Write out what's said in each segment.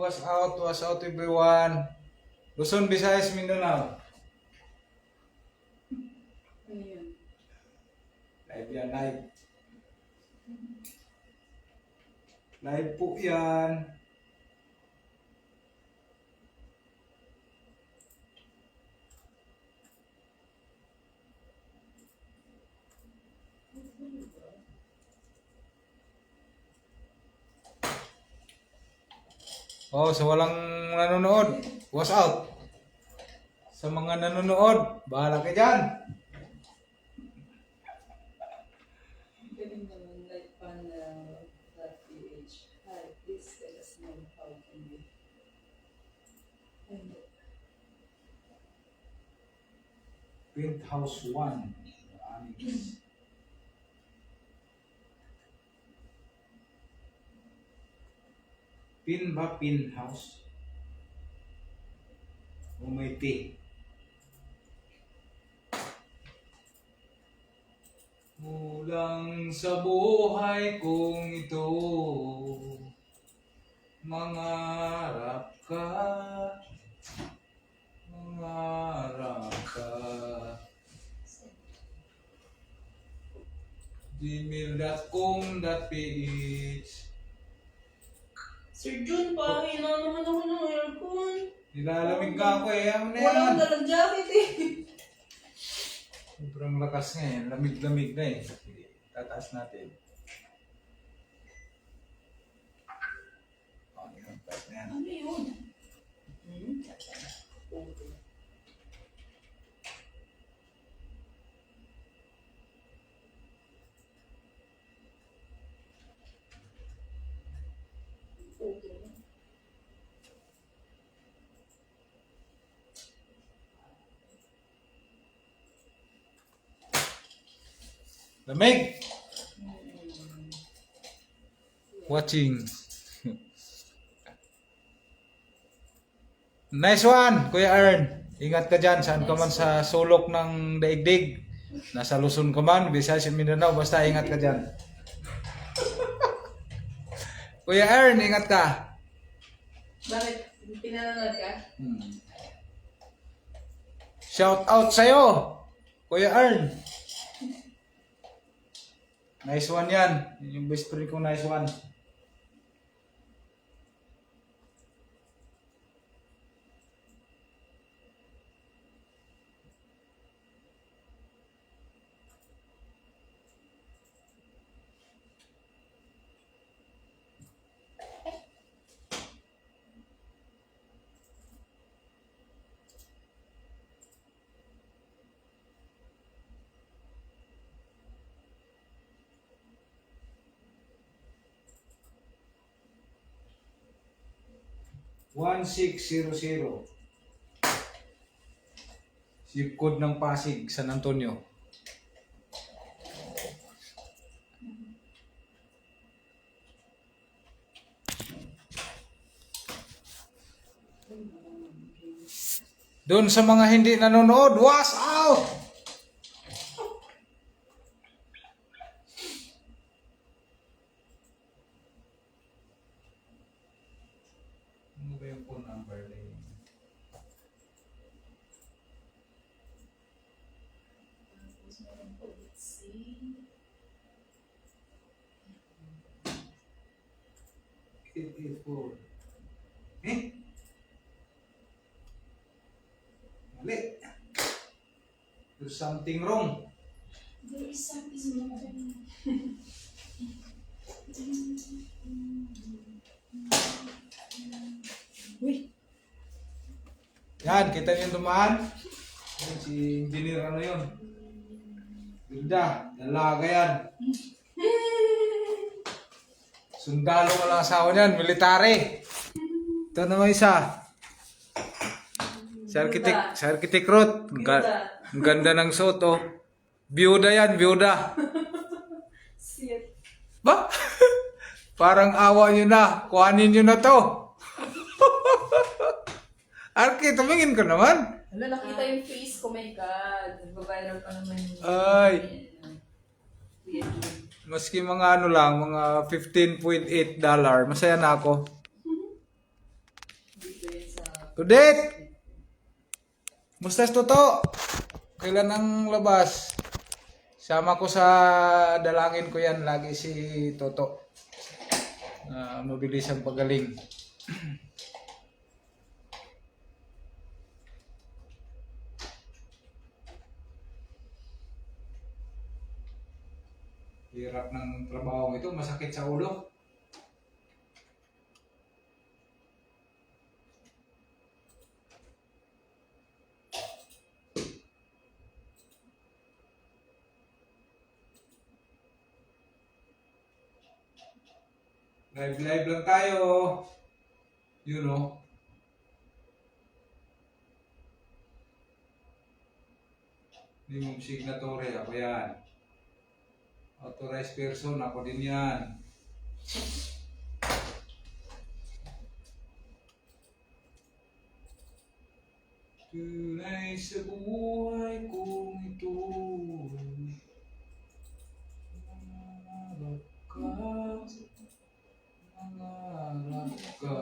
wash out everyone. Luzon, Visayas, Mindanao. Ano yun? Live yan, live. Live po yan. Oh, sa walang nanonood, wash out. Sa mga nanonood, bahala ka dyan. Galing naman, like panel.ph. Hi, please let us know how can we. And Penthouse 1. Annex. Pin ba? Pinhouse? O may P? Mulang sa buhay kong ito, mangarap ka, mangarap ka. gmail.com.ph. Sir Jun pa, hinanaman ako ng aircon. Nilalamig ka ako eh. Ano na Wala yan? akong dalang jacket eh. Sobrang lakas nga yan. Lamig-lamig na eh. Sige, tataas natin. O, yun. Taas na yan. Ano yun? Lamig! Watching. Nice one, Kuya Ern. Ingat ka dyan. Saan ka man sa sulok ng daigdig. Nasa Luzon ka man, Visayas, Mindanao. Basta ingat ka dyan. Kuya Ern, ingat ka. Bakit? Pinanonood ka? Shout out sa'yo, Kuya Ern. Nice one yan. Yung best friend ko, nice one. (1600) zip code ng Pasig, San Antonio. Doon sa mga hindi nanonood, wash out! Ano ba yung phone number na yun? (884) Eh? Mali. There's something wrong. There is something wrong. Uy! Yan, kita niyo yung dumaan? Yan, si engineer ano yun? Ganda, dalaga yan. Sundalo walang asawa niyan, military. Ito naman isa. Si Architect Ruth. Ang ganda ng suot, oh. Byuda yan, byuda. Shit. Ba? Parang awa nyo na. Kuhanin nyo na to. Arki, tumingin ka naman. Wala, nakita yung face ko, my God. Nag-viral pa naman yung... Ay. Maski mga ano lang, mga $15.8. Masaya na ako. Todet! Mustas Toto? Kailan ang labas? Sama ko sa dalangin ko yan lagi si Toto. Mabilis ang pagaling. Hirap ng trabaho ito, masakit sa ulo. Live lang tayo. You know. Minimum signatory, ako yan. Authorized person, ako din yan. Tunay sa buhay kong ito. Mangarap ka. Mangarap ka.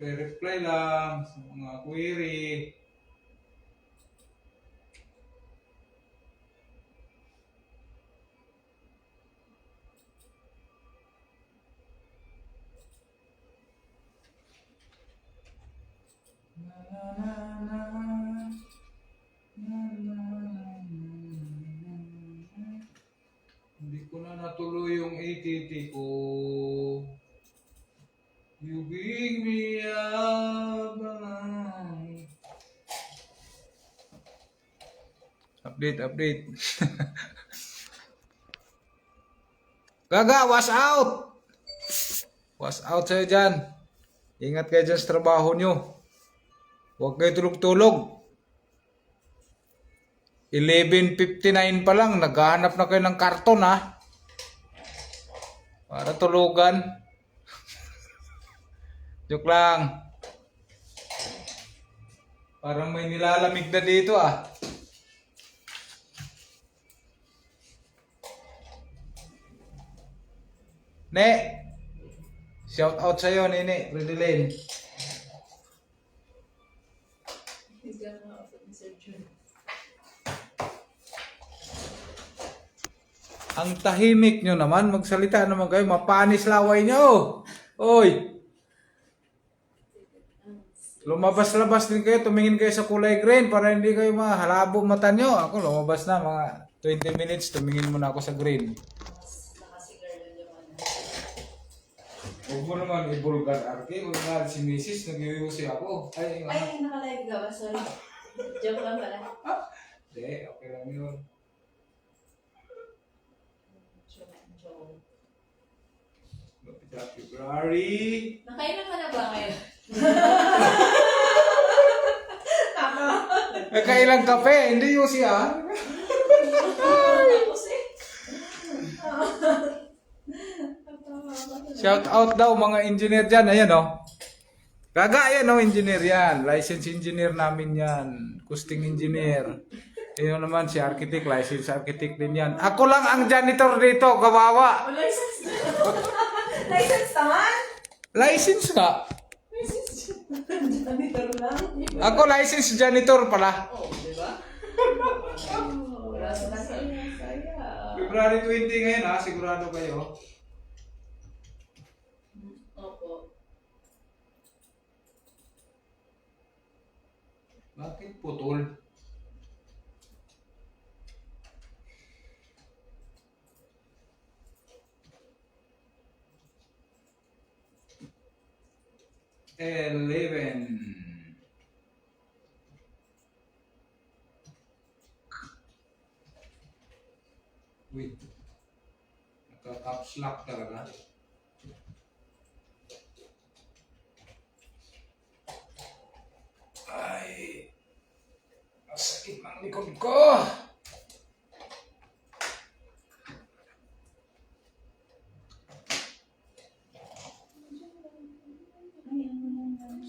Reply lang sa mga query. Hindi ko na natuloy yung ATT ko. You bring me up. Update. Gaga, wash out! Wash out sa'yo dyan. Ingat kayo dyan sa trabaho nyo. Huwag kayo tulog-tulog. 11:59 pa lang, naghahanap na kayo ng karton ha. Para tulugan. Joke lang. Parang may nilalamig na dito ah. Ne, shout out sa'yo, Nene, Ridelin. Ang tahimik nyo naman, magsalita naman kayo, mapanis laway nyo. Oy! Lumabas-labas din kayo, tumingin kayo sa kulay green para hindi kayo mahalabo mata nyo. Ako lumabas na, mga 20 minutes, tumingin muna ako sa green. Huwag mo naman ibulgar, Arke. Huwag nga si Mrs. nag-iusi ako. Ay, naka-live ka ba? Sorry. Joke lang pala. Hindi, okay lang yun. Joke. Lapit na February. Nakailan ka na ba ngayon? Kailang kape, hindi yusi ah. Tapos eh. Shout out daw mga engineer dyan. Ayan oh. Gaga yan oh, engineer yan. License engineer namin yan. Costing engineer. Ayun naman si architect, license architect din yan. Ako lang ang janitor dito, kawawa. License License naman? License nga. Janitor lang. Ako license janitor pala. Oo, di ba? Wala sa saya. February 20 ngayon ha, sigurado kayo. Opo. Bakit putol? Wait. Nagka-caps lock talaga. Ay, ang sakit ng likod ko.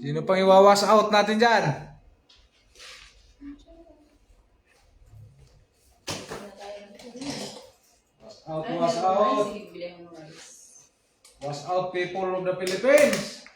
Sino pang iwawas out natin dyan? Was out. Was out people of the Philippines.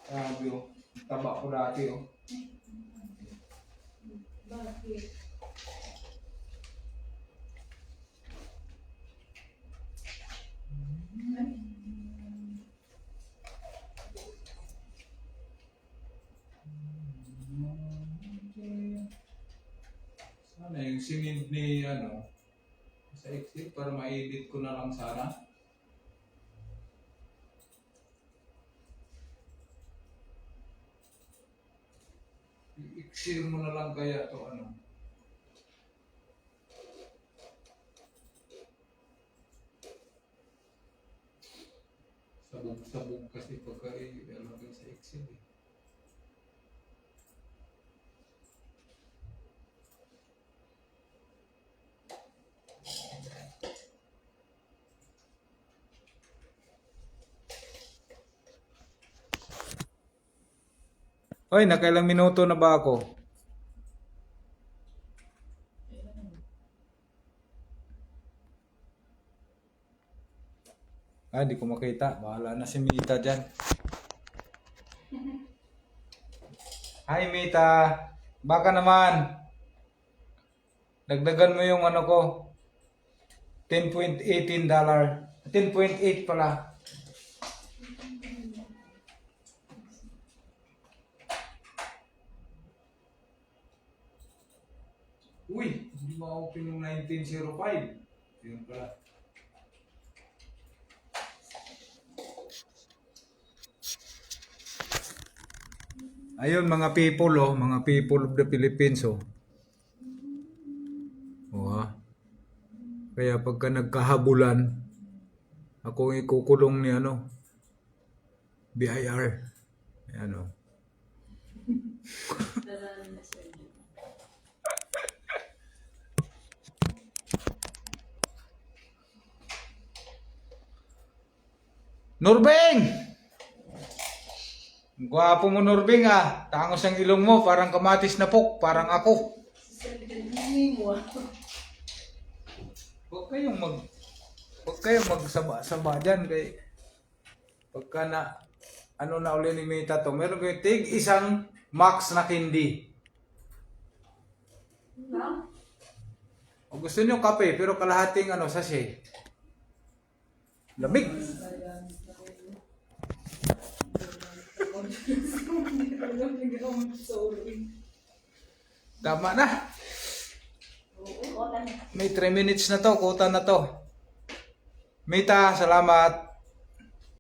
Grabe oh. Taba ko dati oh. Bakit? Sana yung sinid ni ano sa exit para ma-edit ko na lang sana. I-exit mo na lang kaya to ano. Sabog-sabog kasi pagka i-alagay sa exit eh. Hoy, nakailang minuto na ba ako? Ah, di ko makita. Bahala na si Mita dyan. Hi Mita. Baka naman. Dagdagan mo yung ano ko. $10.18. 10.8 pala. Uy, hindi ma-open yung 1905. Yun pala. Ayun mga people oh, mga people of the Philippines oh. Oh, ha? Kaya pagka nagkahabulan, ako ang ikukulong ni ano, BIR. Ayan oh. Nurbing! Gwapo mo Nurbing ah. Tangos ang ilong mo, parang kamatis na pok, parang ako. Huwag kayong magsaba-saba dyan kay pagka na ano na uli ni Mita to, meron kayo tig isang max na candy. O gusto nyo kape pero kalahating ano sachet. Lamig. Tama na. May 3 minutes na to, kuta na to. Mita, salamat.